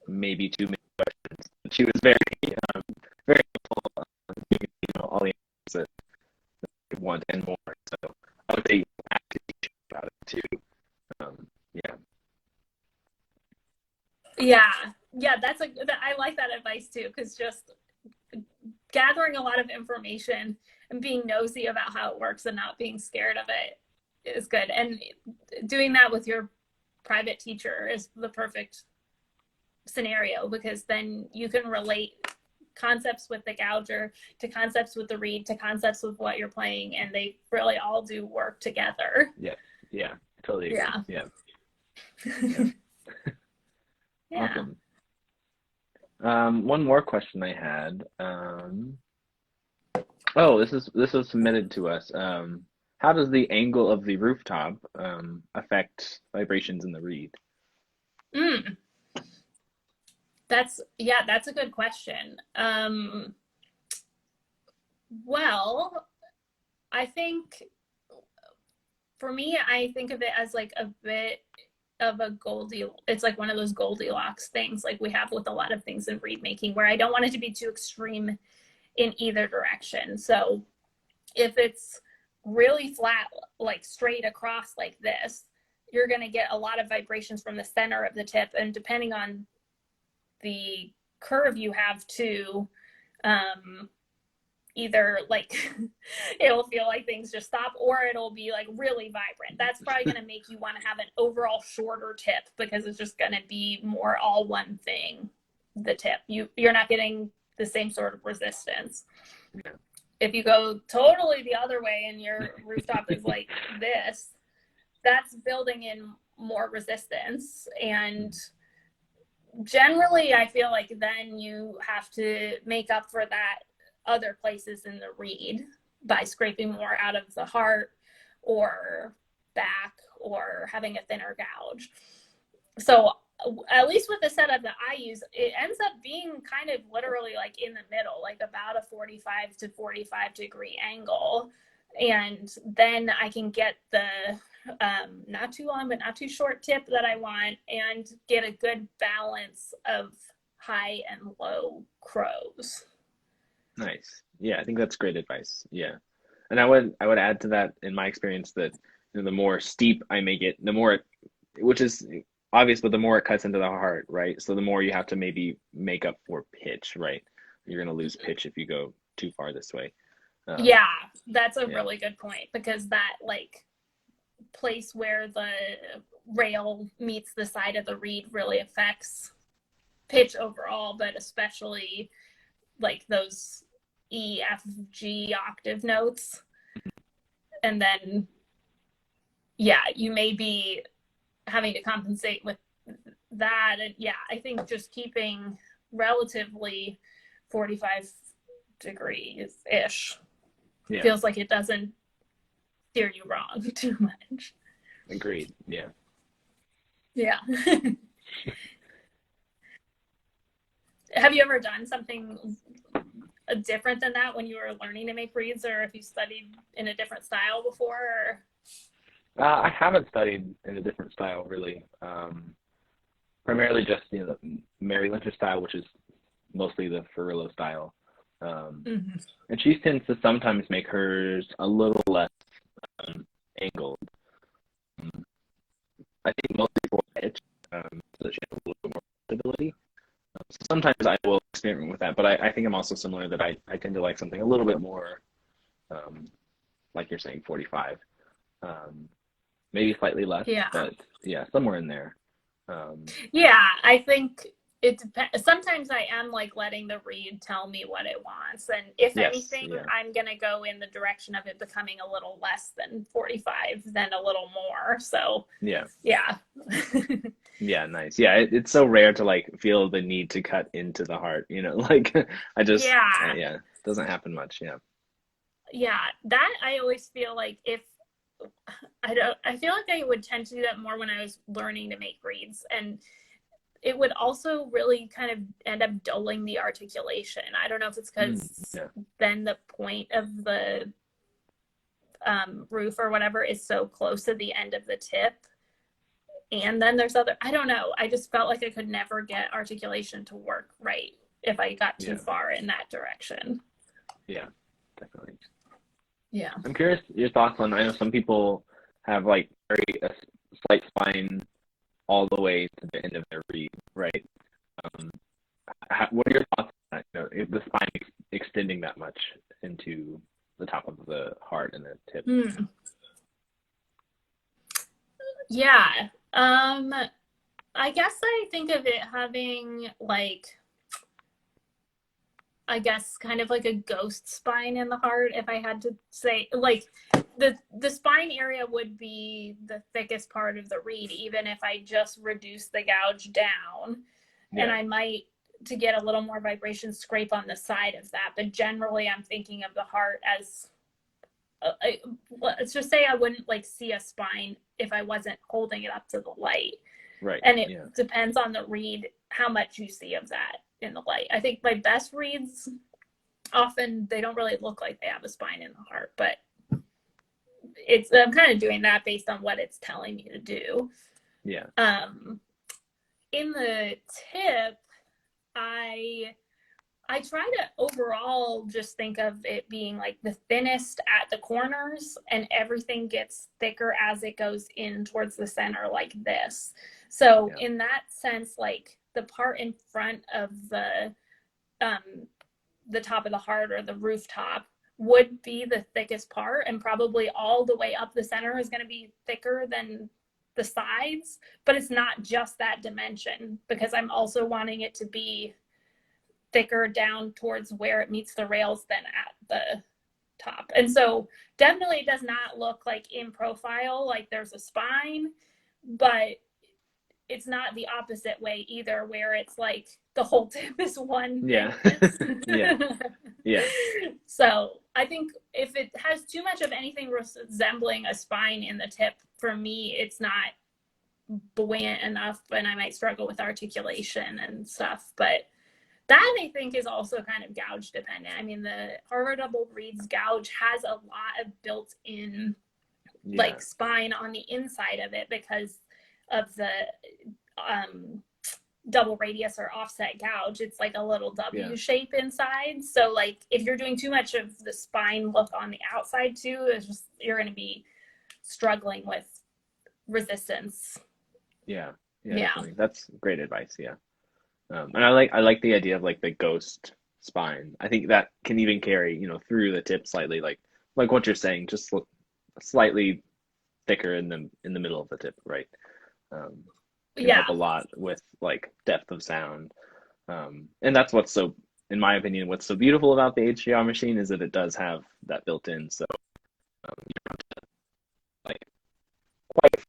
maybe too many questions. She was very helpful, giving all the answers that I want and more. So I would say ask the teacher about it too. Yeah. Yeah, I like that advice too, because just gathering a lot of information and being nosy about how it works and not being scared of it is good. And doing that with your private teacher is the perfect scenario, because then you can relate concepts with the gouger to concepts with the reed to concepts with what you're playing, and they really all do work together. Yeah, totally agree. Yeah. Yeah. Awesome. One more question I had. Oh, this was submitted to us. How does the angle of the rooftop affect vibrations in the reed? Mm. That's a good question. Well, I think for me, I think of it as like a bit of it's like one of those Goldilocks things like we have with a lot of things in reed making, where I don't want it to be too extreme in either direction. So if it's really flat, like straight across like this, you're going to get a lot of vibrations from the center of the tip. And depending on the curve you have too, either like it'll feel like things just stop, or it'll be like really vibrant. That's probably going to make you want to have an overall shorter tip, because it's just going to be more all one thing. The tip, you're not getting the same sort of resistance. Yeah. If you go totally the other way and your rooftop is like this, that's building in more resistance. And generally I feel like then you have to make up for that other places in the reed by scraping more out of the heart or back or having a thinner gouge. So at least with the setup that I use, it ends up being kind of literally like in the middle, like about a 45 to 45 degree angle. And then I can get the not too long but not too short tip that I want, and get a good balance of high and low crows. Nice. Yeah, I think that's great advice. Yeah. And I would add to that, in my experience, that the more steep I make it, the more which is obvious, but the more it cuts into the heart, right? So the more you have to maybe make up for pitch, right? You're going to lose pitch if you go too far this way. Yeah, that's a really good point, because that like place where the rail meets the side of the reed really affects pitch overall, but especially like those E, F, G octave notes. And then, yeah, you may be having to compensate with that. And yeah, I think just keeping relatively 45 degrees ish feels like it doesn't steer you wrong too much. Agreed. Yeah. Yeah. Have you ever done something different than that when you were learning to make reeds, or if you studied in a different style before? I haven't studied in a different style really. Primarily just the Mary Lyncher style, which is mostly the Ferrillo style. Mm-hmm. And she tends to sometimes make hers a little less angled. Um, I think mostly for pitch, so that she has a little bit more stability. So sometimes I will experiment with that, but I think I'm also similar that I tend to like something a little bit more, um, like you're saying, 45. Um, Maybe slightly less, Yeah. but yeah, somewhere in there. Um, Yeah, I think it depends. Sometimes I am like letting the read tell me what it wants. And if yes, anything, yeah, I'm going to go in the direction of it becoming a little less than 45 than a little more. So, yeah, yeah. yeah, nice. Yeah, it's so rare to like feel the need to cut into the heart, like I just, Yeah. yeah, doesn't happen much. Yeah. Yeah. That I always feel like if I feel like I would tend to do that more when I was learning to make reads. And it would also really kind of end up dulling the articulation. I don't know if it's because Yeah. then the point of the roof or whatever is so close to the end of the tip. And then there's I don't know. I just felt like I could never get articulation to work right if I got too Yeah. far in that direction. Yeah. Definitely. Yeah. I'm curious your thoughts on. I know some people have like very a slight spine all the way to the end of their read, right? Um, what are your thoughts on that? If the spine extending that much into the top of the heart and the tip? Hmm. Yeah. I guess I think of it having like, I guess kind of like a ghost spine in the heart, if I had to say. Like the spine area would be the thickest part of the reed, even if I just reduce the gouge down. And Yeah. I might, to get a little more vibration, scrape on the side of that. But generally I'm thinking of the heart as let's just say I wouldn't like see a spine if I wasn't holding it up to the light. Right. And it Yeah. depends on the read how much you see of that in the light. I think my best reads often they don't really look like they have a spine in the heart, but I'm kind of doing that based on what it's telling me to do. Yeah. In the tip, I I try to overall just think of it being like the thinnest at the corners and everything gets thicker as it goes in towards the center like this. So Yeah. in that sense, like the part in front of the top of the heart or the rooftop would be the thickest part, and probably all the way up the center is going to be thicker than the sides, but it's not just that dimension because I'm also wanting it to be thicker down towards where it meets the rails than at the top. And so definitely it does not look like in profile like there's a spine, but it's not the opposite way either, where it's like the whole tip is one Yeah. thickness. Yeah. Yeah. So I think if it has too much of anything resembling a spine in the tip, for me, it's not buoyant enough, and I might struggle with articulation and stuff. But that I think is also kind of gouge dependent. I mean, the Harvard Double Reed's gouge has a lot of built-in like spine on the inside of it because of the double radius or offset gouge. It's like a little W shape inside. So like if you're doing too much of the spine look on the outside too, it's just you're going to be struggling with resistance. Yeah. Definitely. That's great advice. Yeah. And I like the idea of like the ghost spine. I think that can even carry, through the tip slightly, like what you're saying, just slightly thicker in the middle of the tip, right? Can help a lot with like depth of sound. And that's what's so, in my opinion, what's so beautiful about the HDR machine is that it does have that built in. So you don't have to like quite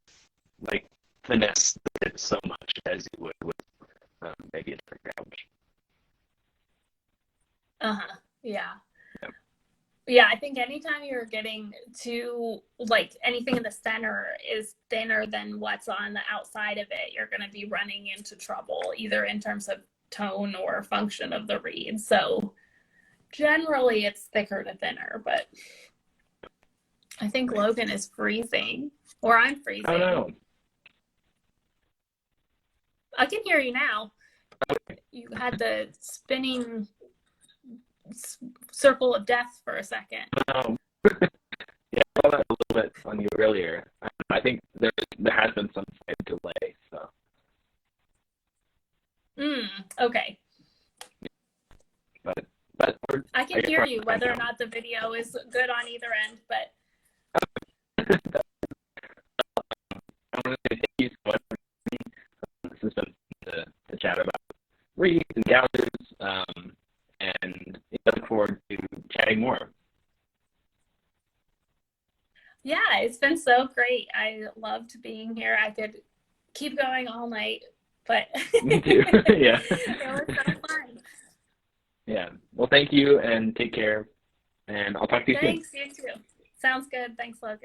like finesse the tip so much as you would with maybe a different gouge. Yeah. Yep. Yeah, I think anytime you're getting to like anything in the center is thinner than what's on the outside of it, you're going to be running into trouble either in terms of tone or function of the reed. So generally it's thicker to thinner, but I think Logan is freezing, or I'm freezing. Oh no. I can hear you now. You had the spinning circle of death for a second. Um, yeah, I saw that a little bit on you earlier. I think there has been some slight delay, so. Okay. But I I can guess hear we're you on whether or time not the video is good on either end, but now. I want to say thank you so much for me. This has been to chat about readings and calendars, and I look forward to chatting more. yeah, it's been so great. I loved being here. I could keep going all night, but Me too. Yeah. it was so fun. Yeah. Well, thank you and take care. And I'll talk to you soon. Thanks, you too. Sounds good. Thanks, Logan.